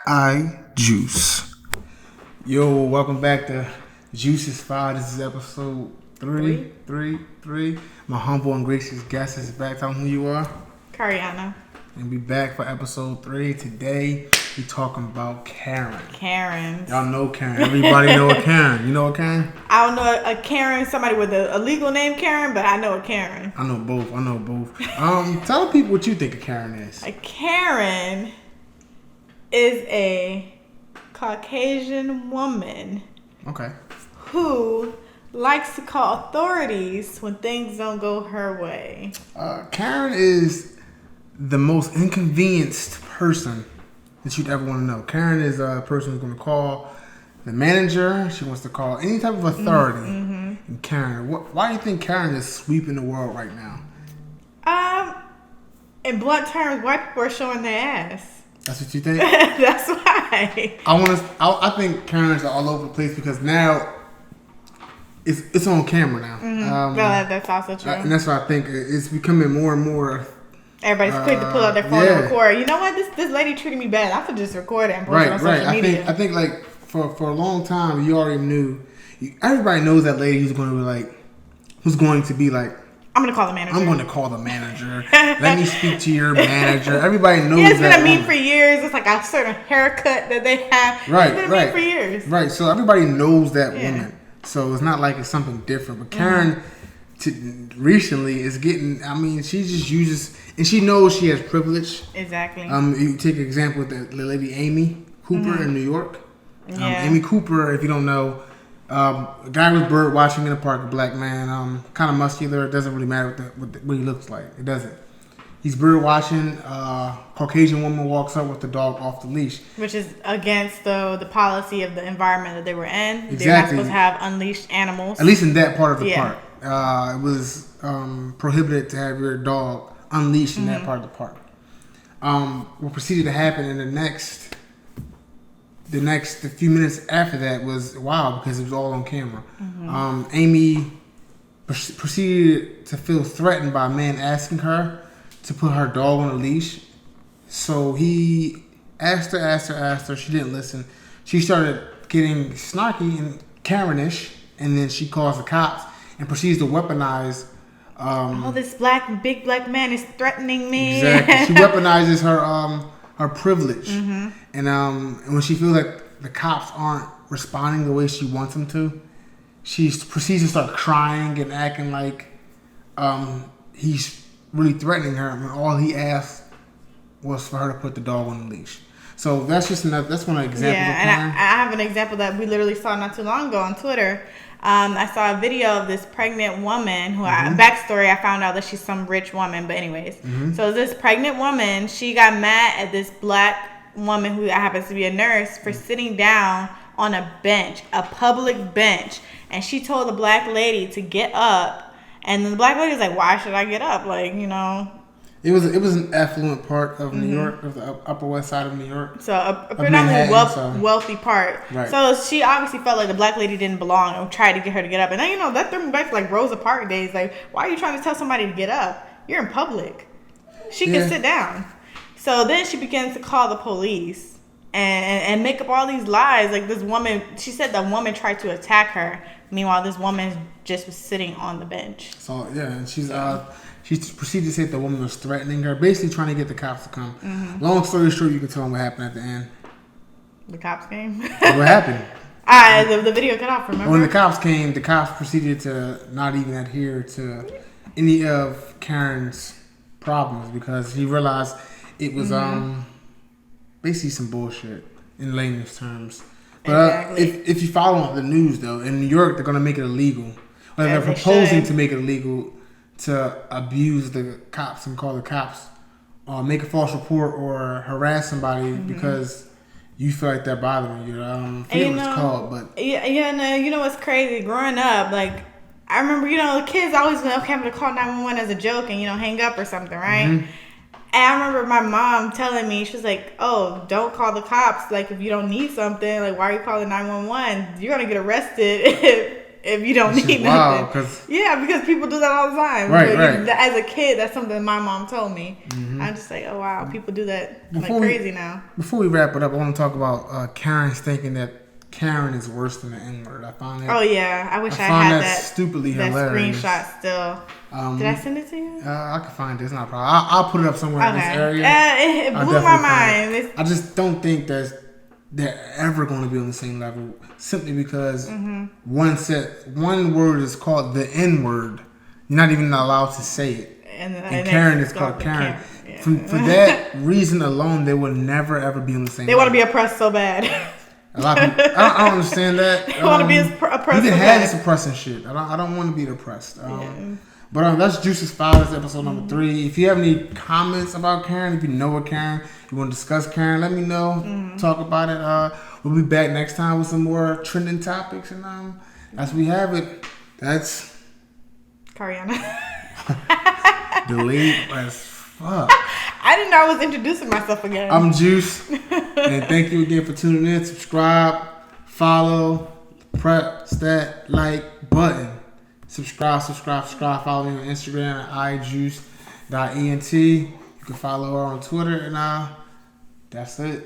Eye.Juice. Yo, welcome back to Juice is Fire. This is episode 3. My humble and gracious guest is back. Tell them who you are. Kharyana. And we back for episode 3. Today, we talking about Karen. Karens. Y'all know Karen. Everybody know a Karen. You know a Karen? I don't know a Karen, somebody with a legal name Karen, but I know a Karen. I know both. Tell the people what you think a Karen is. A Karen is a Caucasian woman. Okay. Who likes to call authorities when things don't go her way. Karen is the most inconvenienced person that you'd ever want to know. Karen is a person who's going to call the manager. She wants to call any type of authority. Mm-hmm. And Karen, why do you think Karen is sweeping the world right now? In blunt terms, white people are showing their ass. That's what you think? That's why. I think Karens are all over the place because now it's on camera now. Mm-hmm. That's also true. And that's why I think it's becoming more and more. Everybody's quick to pull out their phone and record. You know what? This lady treated me bad. I could just record it and post it on social media. I think like for a long time you already knew. Everybody knows that lady who's going to be like. I'm going to call the manager. I'm going to call the manager. Let me speak to your manager. Everybody knows it's been that. a meme for years. It's like a certain haircut that they have. Right, it's been a meme for years. Right. So everybody knows that woman. So it's not like it's something different. But Karen recently is getting, she just uses, and she knows she has privilege. Exactly. You take an example with the lady Amy Cooper in New York. Yeah. Amy Cooper, if you don't know, a guy was bird watching in the park, a black man, kind of muscular. It doesn't really matter what he looks like. It doesn't. He's bird watching. Caucasian woman walks up with the dog off the leash, which is against the policy of the environment that they were in. Exactly. They're not supposed to have unleashed animals. At least in that part of the park, it was prohibited to have your dog unleashed in that part of the park. What proceeded to happen in the next few minutes after that was wild because it was all on camera. Amy proceeded to feel threatened by a man asking her to put her dog on a leash. So he asked her. She didn't listen. She started getting snarky and Karenish, and then she calls the cops and proceeds to weaponize. This big black man is threatening me. Exactly. She weaponizes her privilege. And when she feels like the cops aren't responding the way she wants them to, she proceeds to start crying and acting like he's really threatening her when all he asked was for her to put the dog on the leash. So that's one example. Yeah, and I have an example that we literally saw not too long ago on Twitter. I saw a video of this pregnant woman who, backstory, I found out that she's some rich woman. But anyways, so this pregnant woman, she got mad at this black woman who happens to be a nurse for sitting down on a bench, a public bench. And she told the black lady to get up. And then the black lady was like, why should I get up? Like, It was an affluent part of New York, of the Upper West Side of New York. So a predominantly wealthy part. Right. So she obviously felt like the black lady didn't belong and tried to get her to get up. And then, that threw me back to like Rosa Parks days. Like, why are you trying to tell somebody to get up? You're in public. She can sit down. So then she begins to call the police and make up all these lies. Like this woman, she said the woman tried to attack her. Meanwhile, this woman just was sitting on the bench. So, and she proceeded to say that the woman was threatening her, basically trying to get the cops to come. Long story short, you can tell them what happened at the end. The cops came? What happened? The video cut off, remember? When the cops came, the cops proceeded to not even adhere to any of Karen's problems because he realized it was basically some bullshit in layman's terms. But exactly. if you follow the news, though, in New York, they're going to make it illegal. Or they're proposing to make it illegal to abuse the cops and call the cops or make a false report or harass somebody because you feel like they're bothering you. I forget what it's called, but... You know what's crazy? Growing up, like, I remember, the kids always went, okay, I'm going to call 911 as a joke and, hang up or something, right? And I remember my mom telling me, she was like, oh, don't call the cops. Like, if you don't need something, like, why are you calling 911? You're going to get arrested if you don't need nothing. Yeah, because people do that all the time. Right. As a kid, that's something my mom told me. I just say, oh wow, people do that crazy now. Before we wrap it up, I want to talk about Karen's thinking that Karen is worse than the N-word. I find that. Oh yeah, I wish I had that stupidly that hilarious. Screenshot still. Did I send it to you? I can find it. It's not a problem. I'll put it up somewhere in this area. It blew my mind. I just don't think that they're ever going to be on the same level, simply because one word is called the N-word. You're not even allowed to say it. And Karen is called Karen. Yeah. For that reason alone, they will never ever be on the same level. They want to be oppressed so bad. A lot of people, I don't understand that. They want to be oppressed. You can have this oppressing shit. I don't want to be oppressed. But that's Juice's Files. That's episode number 3. If you have any comments about Karen, if you know what Karen, you want to discuss Karen, let me know. Talk about it. We'll be back next time with some more trending topics. And as we have it, that's Kharyana. Delayed as fuck. I didn't know I was introducing myself again. I'm Juice. And thank you again for tuning in. Subscribe, follow, press that like button. Subscribe. Follow me on Instagram at Eye.Juice.ent. You can follow her on Twitter, and that's it.